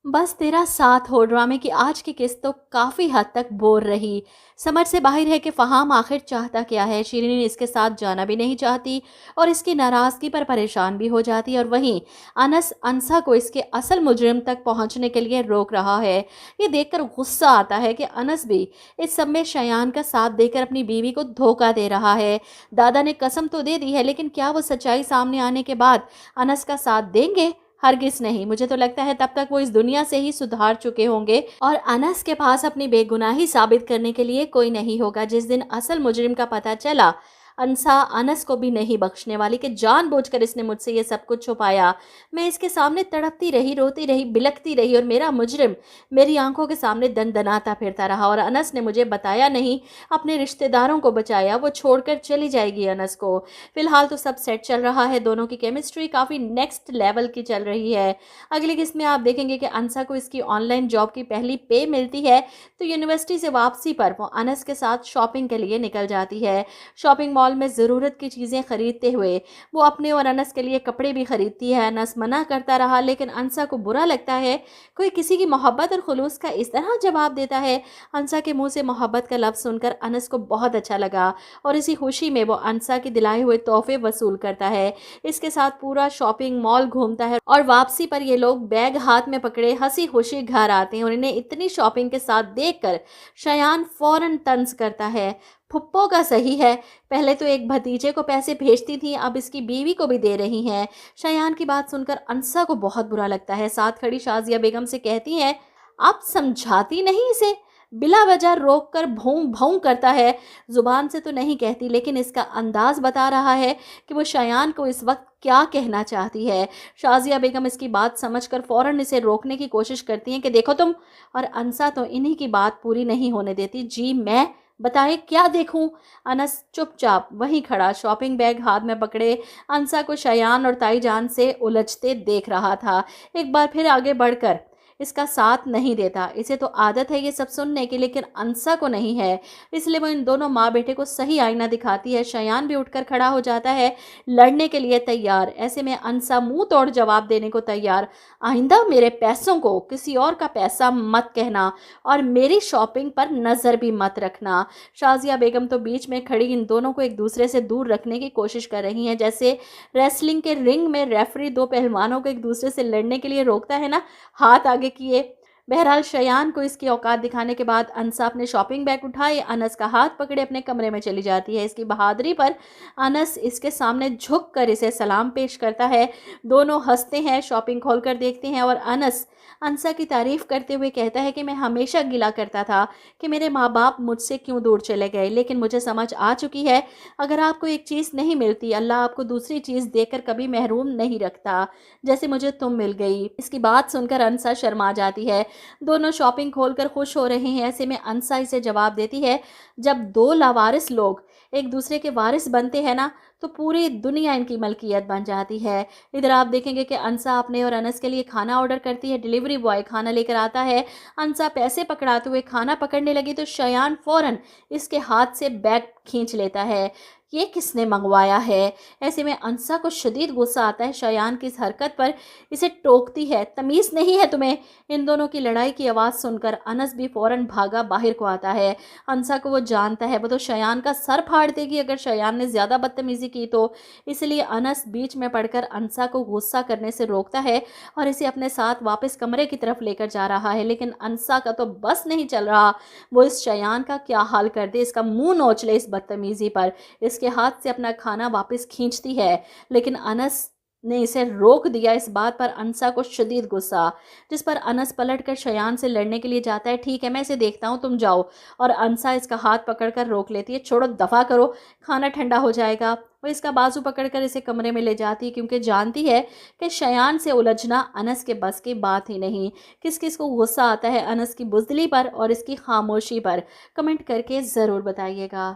बस तेरा साथ हो ड्रामे की आज की किस्त तो काफ़ी हद तक बोर रही। समझ से बाहर है कि फ़हाम आखिर चाहता क्या है। शिरीन इसके साथ जाना भी नहीं चाहती और इसकी नाराज़गी पर परेशान भी हो जाती, और वहीं अनस अनसा को इसके असल मुजरिम तक पहुंचने के लिए रोक रहा है। ये देखकर गुस्सा आता है कि अनस भी इस सब में शयान का साथ देकर अपनी बीवी को धोखा दे रहा है। दादा ने कसम तो दे दी है, लेकिन क्या वो सच्चाई सामने आने के बाद अनस का साथ देंगे? हरगिज़ नहीं। मुझे तो लगता है तब तक वो इस दुनिया से ही सुधार चुके होंगे और अनस के पास अपनी बेगुनाही साबित करने के लिए कोई नहीं होगा। जिस दिन असल मुजरिम का पता चला, अनसा अनस को भी नहीं बख्शने वाली कि जानबूझकर इसने मुझसे ये सब कुछ छुपाया। मैं इसके सामने तड़पती रही, रोती रही, बिलखती रही और मेरा मुजरिम मेरी आंखों के सामने दनदनाता फिरता रहा। और अनस ने मुझे बताया नहीं, अपने रिश्तेदारों को बचाया। वो छोड़कर चली जाएगी अनस को। फिलहाल तो सब सेट चल रहा है, दोनों की केमिस्ट्री काफ़ी नेक्स्ट लेवल की चल रही है। अगली किस्त में आप देखेंगे कि अनसा को इसकी ऑनलाइन जॉब की पहली पे मिलती है, तो यूनिवर्सिटी से वापसी पर वो अनस के साथ शॉपिंग के लिए निकल जाती है। शॉपिंग मॉल में ज़रूरत की चीज़ें खरीदते हुए वो अपने और अनस के लिए कपड़े भी खरीदती है। अनस मना करता रहा, लेकिन अनसा को बुरा लगता है कोई किसी की मोहब्बत और खुलूस का इस तरह जवाब देता है। अनसा के मुंह से मोहब्बत का लफ्ज़ सुनकर अनस को बहुत अच्छा लगा और इसी खुशी में वो अनसा के दिलाए हुए तोहफे वसूल करता है। इसके साथ पूरा शॉपिंग मॉल घूमता है और वापसी पर ये लोग बैग हाथ में पकड़े हंसी खुशी घर आते हैं। और इन्हें इतनी शॉपिंग के साथ देखकर शयान फौरन तंज करता है। फुप्पो का सही है, पहले तो एक भतीजे को पैसे भेजती थी, अब इसकी बीवी को भी दे रही हैं। शयान की बात सुनकर अनसा को बहुत बुरा लगता है। साथ खड़ी शाजिया बेगम से कहती हैं, आप समझाती नहीं इसे? बिला वजह रोक कर भौं भौं करता है। जुबान से तो नहीं कहती, लेकिन इसका अंदाज बता रहा है कि वो शयान को इस वक्त क्या कहना चाहती है। शाजिया बेगम इसकी बात समझकर फौरन इसे रोकने की कोशिश करती हैं कि देखो तुम, और अनसा तो इन्हीं की बात पूरी नहीं होने देती। जी मैं, बताएं क्या देखूं? अनस चुपचाप वहीं खड़ा शॉपिंग बैग हाथ में पकड़े अनसा को शयान और ताईजान से उलझते देख रहा था। एक बार फिर आगे बढ़कर इसका साथ नहीं देता। इसे तो आदत है ये सब सुनने की, लेकिन अनसा को नहीं है। इसलिए वो इन दोनों माँ बेटे को सही आईना दिखाती है। शयान भी उठकर खड़ा हो जाता है, लड़ने के लिए तैयार। ऐसे में अनसा मुंह तोड़ जवाब देने को तैयार। आइंदा मेरे पैसों को किसी और का पैसा मत कहना और मेरी शॉपिंग पर नज़र भी मत रखना। शाजिया बेगम तो बीच में खड़ी इन दोनों को एक दूसरे से दूर रखने की कोशिश कर रही हैं। जैसे रेसलिंग के रिंग में रेफरी दो पहलवानों को एक दूसरे से लड़ने के लिए रोकता है ना, हाथ आगे किए। बहरहाल शयान को इसकी औकात दिखाने के बाद अनसा अपने शॉपिंग बैग उठाए अनस का हाथ पकड़े अपने कमरे में चली जाती है। इसकी बहादुरी पर अनस इसके सामने झुक कर इसे सलाम पेश करता है। दोनों हंसते हैं, शॉपिंग खोलकर देखते हैं और अनस अनसा की तारीफ करते हुए कहता है कि मैं हमेशा गिला करता था कि मेरे माँ बाप मुझसे क्यों दूर चले गए, लेकिन मुझे समझ आ चुकी है अगर आपको एक चीज़ नहीं मिलती, अल्लाह आपको दूसरी चीज़ देकर कभी महरूम नहीं रखता, जैसे मुझे तुम मिल गई। इसकी बात सुनकर अनसा शर्मा जाती है। दोनों शॉपिंग खोलकर खुश हो रहे हैं। ऐसे में अनसा इसे जवाब देती है, जब दो लावारिस लोग एक दूसरे के वारिस बनते हैं ना, तो पूरी दुनिया इनकी मलकियत बन जाती है। इधर आप देखेंगे कि अनसा अपने और अनस के लिए खाना ऑर्डर करती है। डिलीवरी बॉय खाना लेकर आता है। अनसा पैसे पकड़ाते हुए खाना पकड़ने लगी तो शयान फौरन इसके हाथ से बैग खींच लेता है। ये किसने मंगवाया है? ऐसे में अनसा को शदीद गुस्सा आता है शयान की इस हरकत पर। इसे टोकती है, तमीज़ नहीं है तुम्हें? इन दोनों की लड़ाई की आवाज़ सुनकर अनस भी फौरन भागा बाहर को आता है। अनसा को वो जानता है वो तो शयान का सर फाड़ देगी अगर शयान ने ज़्यादा बदतमीज़ी की तो। इसलिए अनस बीच में पड़कर अनसा को गुस्सा करने से रोकता है और इसे अपने साथ वापस कमरे की तरफ लेकर जा रहा है। लेकिन अनसा का तो बस नहीं चल रहा, वो इस शयान का क्या हाल कर दे, इसका मुंह नोच ले इस बदतमीज़ी पर। इसके हाथ से अपना खाना वापस खींचती है, लेकिन अनस ने इसे रोक दिया। इस बात पर अनसा को शदीद गुस्सा, जिस पर अनस पलटकर शयान से लड़ने के लिए जाता है। ठीक है, मैं इसे देखता हूँ, तुम जाओ। और अनसा इसका हाथ पकड़कर रोक लेती है। छोड़ो, दफ़ा करो, खाना ठंडा हो जाएगा। वो इसका बाजू पकड़कर इसे कमरे में ले जाती है, क्योंकि जानती है कि शयान से उलझना अनस के बस की बात ही नहीं। किस किस को गुस्सा आता है अनस की बुज़दिली पर और इसकी खामोशी पर, कमेंट करके ज़रूर बताइएगा।